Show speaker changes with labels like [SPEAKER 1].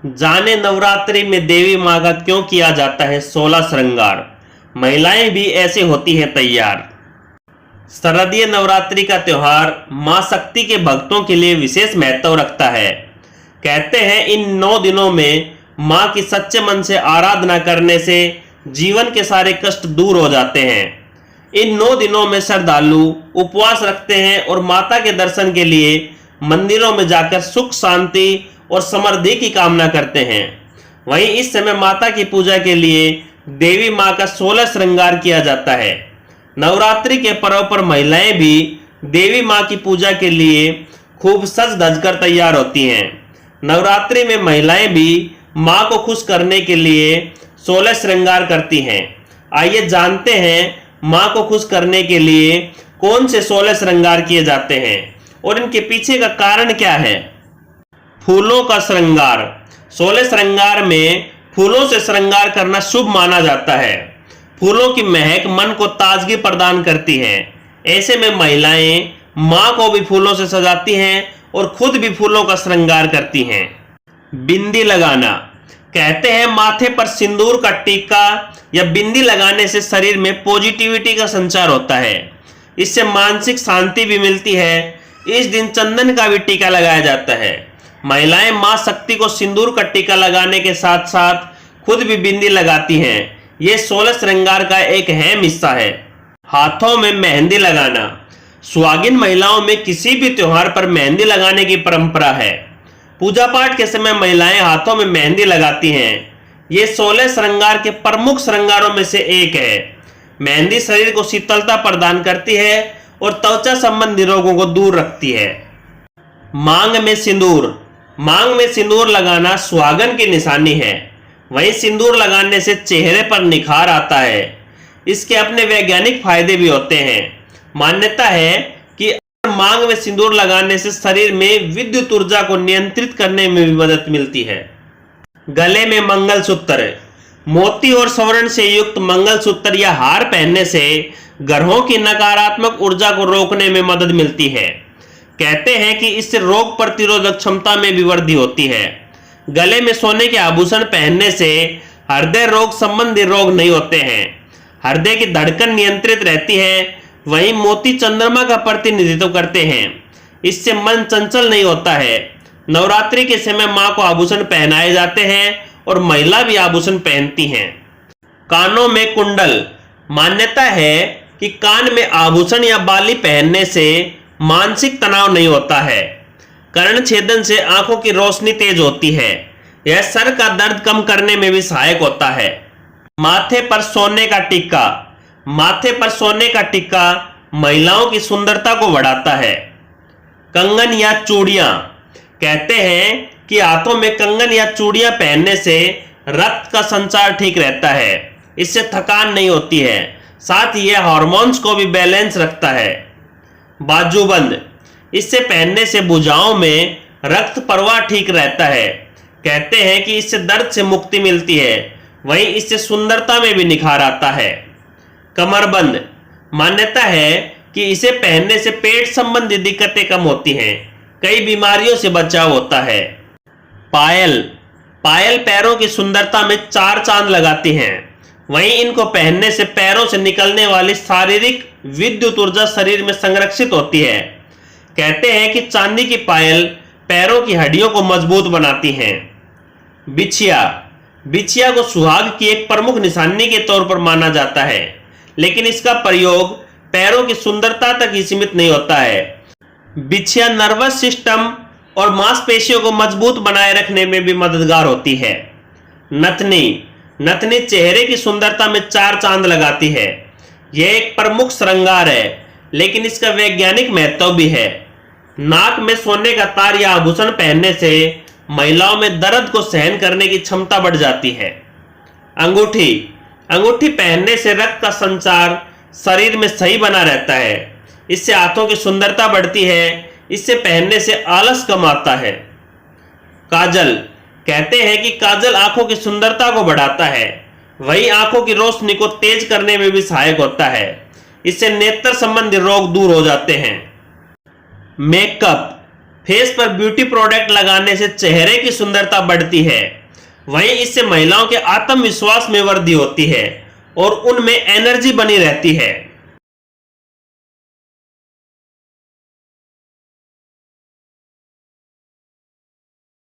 [SPEAKER 1] जाने नवरात्रि में देवी माँ का क्यों किया जाता है 16 श्रृंगार। महिलाएं भी ऐसे होती हैं तैयार। शारदीय नवरात्रि का त्योहार मां शक्ति के भक्तों के लिए विशेष महत्व रखता है। कहते हैं इन 9 दिनों में मां की सच्चे मन से आराधना करने से जीवन के सारे कष्ट दूर हो जाते हैं। इन 9 दिनों में श्रद्धालु उपवास रखते हैं और माता के दर्शन के लिए मंदिरों में जाकर सुख शांति और समृद्धि की कामना करते हैं। वहीं इस समय माता की पूजा के लिए देवी मां का 16 श्रृंगार किया जाता है। नवरात्रि के पर्व पर महिलाएं भी देवी मां की पूजा के लिए खूब सज धज कर तैयार होती हैं। नवरात्रि में महिलाएं भी मां को खुश करने के लिए 16 श्रृंगार करती हैं। आइए जानते हैं मां को खुश करने के लिए कौन से 16 श्रृंगार किए जाते हैं और इनके पीछे का कारण क्या है। फूलों का श्रृंगार। 16 श्रृंगार में फूलों से श्रृंगार करना शुभ माना जाता है। फूलों की महक मन को ताजगी प्रदान करती है। ऐसे में महिलाएं मां को भी फूलों से सजाती हैं और खुद भी फूलों का श्रृंगार करती हैं। बिंदी लगाना। कहते हैं माथे पर सिंदूर का टीका या बिंदी लगाने से शरीर में पॉजिटिविटी का संचार होता है। इससे मानसिक शांति भी मिलती है। इस दिन चंदन का भी टीका लगाया जाता है। महिलाएं मां शक्ति को सिंदूर का टीका लगाने के साथ साथ खुद भी बिंदी लगाती हैं। ये 16 श्रृंगार का एक अहम हिस्सा है। हाथों में मेहंदी लगाना। सुहागिन महिलाओं में किसी भी त्योहार पर मेहंदी लगाने की परंपरा है। पूजा पाठ के समय महिलाएं हाथों में मेहंदी लगाती हैं। ये 16 श्रृंगार के प्रमुख श्रृंगारों में से एक है। मेहंदी शरीर को शीतलता प्रदान करती है और त्वचा संबंधी रोगों को दूर रखती है। मांग में सिंदूर। मांग में सिंदूर लगाना सुहागन की निशानी है। वहीं सिंदूर लगाने से चेहरे पर निखार आता है। इसके अपने वैज्ञानिक फायदे भी होते हैं। मान्यता है कि मांग में सिंदूर लगाने से शरीर में विद्युत ऊर्जा को नियंत्रित करने में भी मदद मिलती है। गले में मंगलसूत्र। मोती और स्वर्ण से युक्त मंगलसूत्र या हार पहनने से ग्रहों की नकारात्मक ऊर्जा को रोकने में मदद मिलती है। कहते हैं कि इससे रोग प्रतिरोधक क्षमता में भी वृद्धि होती है। गले में सोने के आभूषण पहनने से हृदय रोग संबंधी रोग नहीं होते हैं। हृदय की धड़कन नियंत्रित रहती है। वहीं मोती चंद्रमा का प्रतिनिधित्व करते हैं। इससे मन चंचल नहीं होता है। नवरात्रि के समय मां को आभूषण पहनाए जाते हैं और महिला भी आभूषण पहनती हैं। कानों में कुंडल। मान्यता है कि कान में आभूषण या बाली पहनने से मानसिक तनाव नहीं होता है। कर्ण छेदन से आंखों की रोशनी तेज होती है। यह सर का दर्द कम करने में भी सहायक होता है। माथे पर सोने का टिक्का। माथे पर सोने का टिक्का महिलाओं की सुंदरता को बढ़ाता है। कंगन या चूड़ियां। कहते हैं कि हाथों में कंगन या चूड़ियां पहनने से रक्त का संचार ठीक रहता है। इससे थकान नहीं होती है। साथ ही यह हार्मोन्स को भी बैलेंस रखता है। बाजूबंद। इससे पहनने से भुजाओं में रक्त प्रवाह ठीक रहता है। कहते हैं कि इससे दर्द से मुक्ति मिलती है। वहीं इससे सुंदरता में भी निखार आता है। कमरबंद। मान्यता है कि इसे पहनने से पेट संबंधी दिक्कतें कम होती हैं। कई बीमारियों से बचाव होता है। पायल। पायल पैरों की सुंदरता में 4 चांद लगाती हैं। वहीं इनको पहनने से पैरों से निकलने वाली शारीरिक विद्युत ऊर्जा शरीर में संरक्षित होती है। कहते हैं कि चांदी की पायल पैरों की हड्डियों को मजबूत बनाती हैं। बिछिया। बिछिया को सुहाग की एक प्रमुख निशानी के तौर पर माना जाता है, लेकिन इसका प्रयोग पैरों की सुंदरता तक ही सीमित नहीं होता है। बिछिया नर्वस सिस्टम और मांसपेशियों को मजबूत बनाए रखने में भी मददगार होती है। नथनी। नथनी चेहरे की सुंदरता में 4 चांद लगाती है। यह एक प्रमुख श्रृंगार है, लेकिन इसका वैज्ञानिक महत्व भी है। नाक में सोने का तार या आभूषण पहनने से महिलाओं में दर्द को सहन करने की क्षमता बढ़ जाती है। अंगूठी। अंगूठी पहनने से रक्त का संचार शरीर में सही बना रहता है। इससे हाथों की सुंदरता बढ़ती है। इससे पहनने से आलस कम आता है। काजल। कहते हैं कि काजल आंखों की सुंदरता को बढ़ाता है। वही आंखों की रोशनी को तेज करने में भी सहायक होता है। इससे नेत्र संबंधी रोग दूर हो जाते हैं। मेकअप, फेस पर ब्यूटी प्रोडक्ट लगाने से चेहरे की सुंदरता बढ़ती है। वहीं इससे महिलाओं के आत्मविश्वास में वृद्धि होती है और उनमें एनर्जी बनी रहती है।